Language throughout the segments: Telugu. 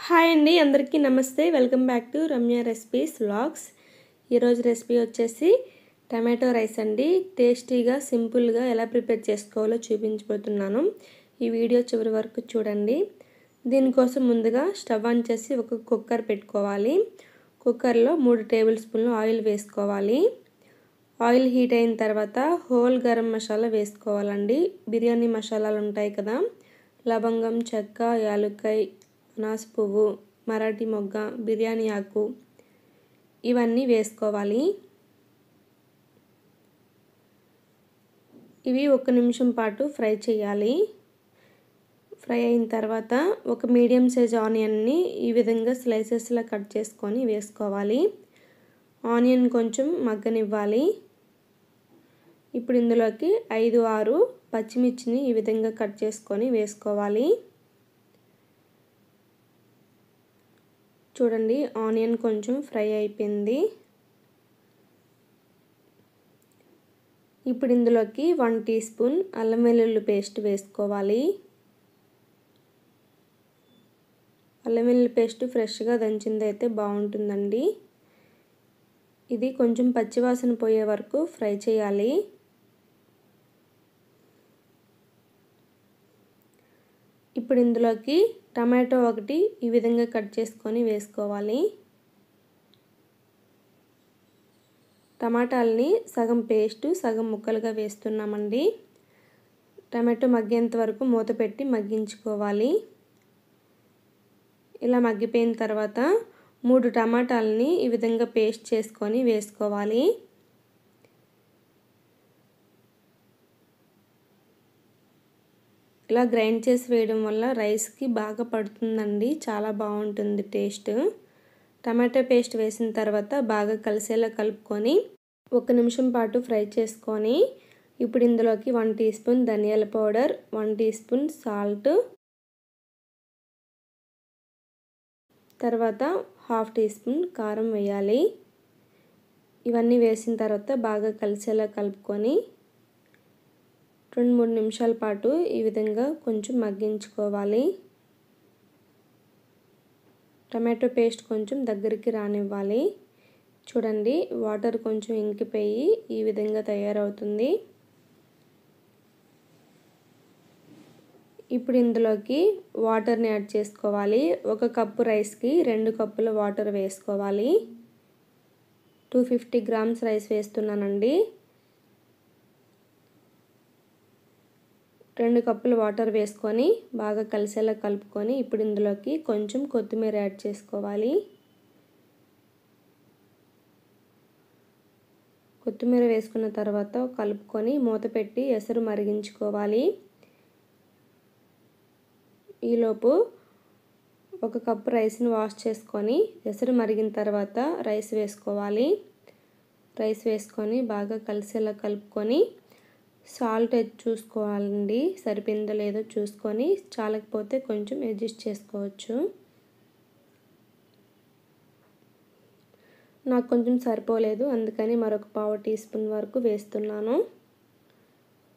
హాయ్ అండి, అందరికీ నమస్తే. Welcome back to Ramya recipes vlogs. ఈరోజు రెసిపీ వచ్చేసి టమాటో రైస్ అండి. టేస్టీగా సింపుల్గా ఎలా ప్రిపేర్ చేసుకోవాలో చూపించబోతున్నాను. ఈ వీడియో చివరి వరకు చూడండి. దీనికోసం ముందుగా స్టవ్ ఆన్ చేసి ఒక కుక్కర్ పెట్టుకోవాలి. కుక్కర్లో 3 టేబుల్ స్పూన్లు ఆయిల్ వేసుకోవాలి. ఆయిల్ హీట్ అయిన తర్వాత హోల్ గరం మసాలా వేసుకోవాలండి. బిర్యానీ మసాలాలు ఉంటాయి కదా, లవంగం, చెక్క, యాలుక్కాయ, అనాస పువ్వు, మరాఠీ మొగ్గ, బిర్యానీ ఆకు, ఇవన్నీ వేసుకోవాలి. ఇవి 1 నిమిషం పాటు ఫ్రై చేయాలి. ఫ్రై అయిన తర్వాత ఒక మీడియం సైజ్ ఆనియన్ని ఈ విధంగా స్లైసెస్లా కట్ చేసుకొని వేసుకోవాలి. ఆనియన్ కొంచెం మగ్గనివ్వాలి. ఇప్పుడు ఇందులోకి 5-6 పచ్చిమిర్చిని ఈ విధంగా కట్ చేసుకొని వేసుకోవాలి. చూడండి, ఆనియన్ కొంచెం ఫ్రై అయిపోయింది. ఇప్పుడు ఇందులోకి 1 టీ స్పూన్ అల్లం వెల్లుల్లి పేస్ట్ వేసుకోవాలి. అల్లం వెల్లుల్లి పేస్ట్ ఫ్రెష్గా దంచింది అయితే బాగుంటుందండి. ఇది కొంచెం పచ్చివాసన పోయే వరకు ఫ్రై చేయాలి. ఇప్పుడు ఇందులోకి టమాటో ఒకటి ఈ విధంగా కట్ చేసుకొని వేసుకోవాలి. టమాటాలని సగం పేస్ట్ సగం ముక్కలుగా వేస్తున్నామండి. టమాటో మగ్గేంత వరకు మూత పెట్టి మగ్గించుకోవాలి. ఇలా మగ్గిపోయిన తర్వాత 3 టమాటాలని ఈ విధంగా పేస్ట్ చేసుకొని వేసుకోవాలి. ఇలా గ్రైండ్ చేసి వేయడం వల్ల రైస్కి బాగా పడుతుందండి, చాలా బాగుంటుంది టేస్ట్. టమాటో పేస్ట్ వేసిన తర్వాత బాగా కలిసేలా కలుపుకొని 1 నిమిషం పాటు ఫ్రై చేసుకొని ఇప్పుడు ఇందులోకి 1 టీ స్పూన్ ధనియాల పౌడర్, 1 టీ స్పూన్ సాల్ట్, తర్వాత 1/2 టీ స్పూన్ కారం వేయాలి. ఇవన్నీ వేసిన తర్వాత బాగా కలిసేలా కలుపుకొని 2-3 నిమిషాల పాటు ఈ విధంగా కొంచెం మగ్గించుకోవాలి. టమాటో పేస్ట్ కొంచెం దగ్గరికి రానివ్వాలి. చూడండి, వాటర్ కొంచెం ఇంకిపోయి ఈ విధంగా తయారవుతుంది. ఇప్పుడు ఇందులోకి వాటర్ని యాడ్ చేసుకోవాలి. 1 కప్పు రైస్కి 2 కప్పుల వాటర్ వేసుకోవాలి. 250 గ్రామ్స్ రైస్ వేస్తున్నానండి. 2 కప్పుల వాటర్ వేసుకొని బాగా కలిసేలా కలుపుకొని ఇప్పుడు ఇందులోకి కొంచెం కొత్తిమీర యాడ్ చేసుకోవాలి. కొత్తిమీర వేసుకున్న తర్వాత కలుపుకొని మూత పెట్టి ఎసరు మరిగించుకోవాలి. ఈలోపు 1 కప్పు రైస్ని వాష్ చేసుకొని ఎసరు మరిగిన తర్వాత రైస్ వేసుకోవాలి. రైస్ వేసుకొని బాగా కలిసేలా కలుపుకొని సాల్ట్ చూసుకోవాలండి, సరిపోయిందో లేదో చూసుకొని, చాలకపోతే కొంచెం అడ్జస్ట్ చేసుకోవచ్చు. నాకు కొంచెం సరిపోలేదు, అందుకని మరొక 1/2 టీ స్పూన్ వరకు వేస్తున్నాను.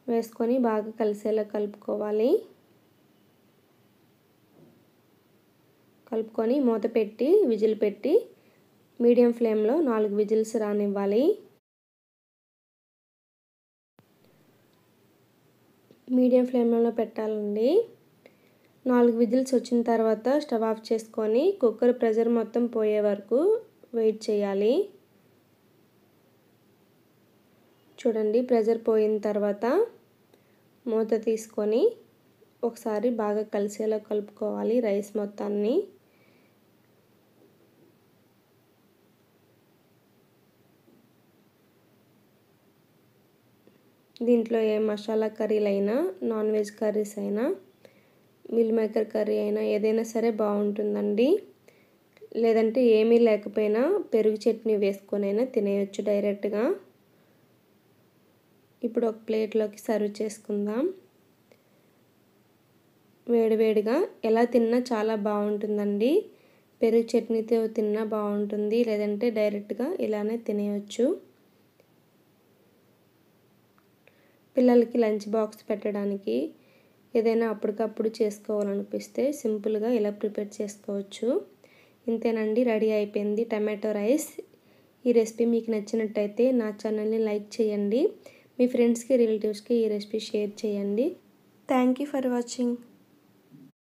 వేసుకొని బాగా కలిసేలా కలుపుకోవాలి. కలుపుకొని మూత పెట్టి విజిల్ పెట్టి మీడియం ఫ్లేమ్లో 4 విజిల్స్ రానివ్వాలి. మీడియం ఫ్లేమ్లో పెట్టాలండి. 4 విజిల్స్ వచ్చిన తర్వాత స్టవ్ ఆఫ్ చేసుకొని కుక్కర్ ప్రెషర్ మొత్తం పోయే వరకు వెయిట్ చేయాలి. చూడండి, ప్రెషర్ పోయిన తర్వాత మూత తీసుకొని ఒకసారి బాగా కలిసేలా కలుపుకోవాలి రైస్ మొత్తాన్ని. దీంట్లో ఏ మసాలా కర్రీలైనా, నాన్ వెజ్ కర్రీస్ అయినా, మిల్ మేకర్ కర్రీ అయినా ఏదైనా సరే బాగుంటుందండి. లేదంటే ఏమీ లేకపోయినా పెరుగు చట్నీ వేసుకొనైనా తినేయచ్చు డైరెక్ట్గా. ఇప్పుడు ఒక ప్లేట్లోకి సర్వ్ చేసుకుందాం. వేడివేడిగా ఎలా తిన్నా చాలా బాగుంటుందండి. పెరుగు చట్నీతో తిన్నా బాగుంటుంది, లేదంటే డైరెక్ట్గా ఇలానే తినేయచ్చు. పిల్లలకి లంచ్ బాక్స్ పెట్టడానికి ఏదైనా అప్పటికప్పుడు చేసుకోవాలనిపిస్తే సింపుల్గా ఇలా ప్రిపేర్ చేసుకోవచ్చు. ఇంతేనండి, రెడీ అయిపోయింది టమాటో రైస్. ఈ రెసిపీ మీకు నచ్చినట్టయితే నా ఛానల్ని లైక్ చేయండి. మీ ఫ్రెండ్స్కి రిలేటివ్స్కి ఈ రెసిపీ షేర్ చేయండి. Thank you for watching.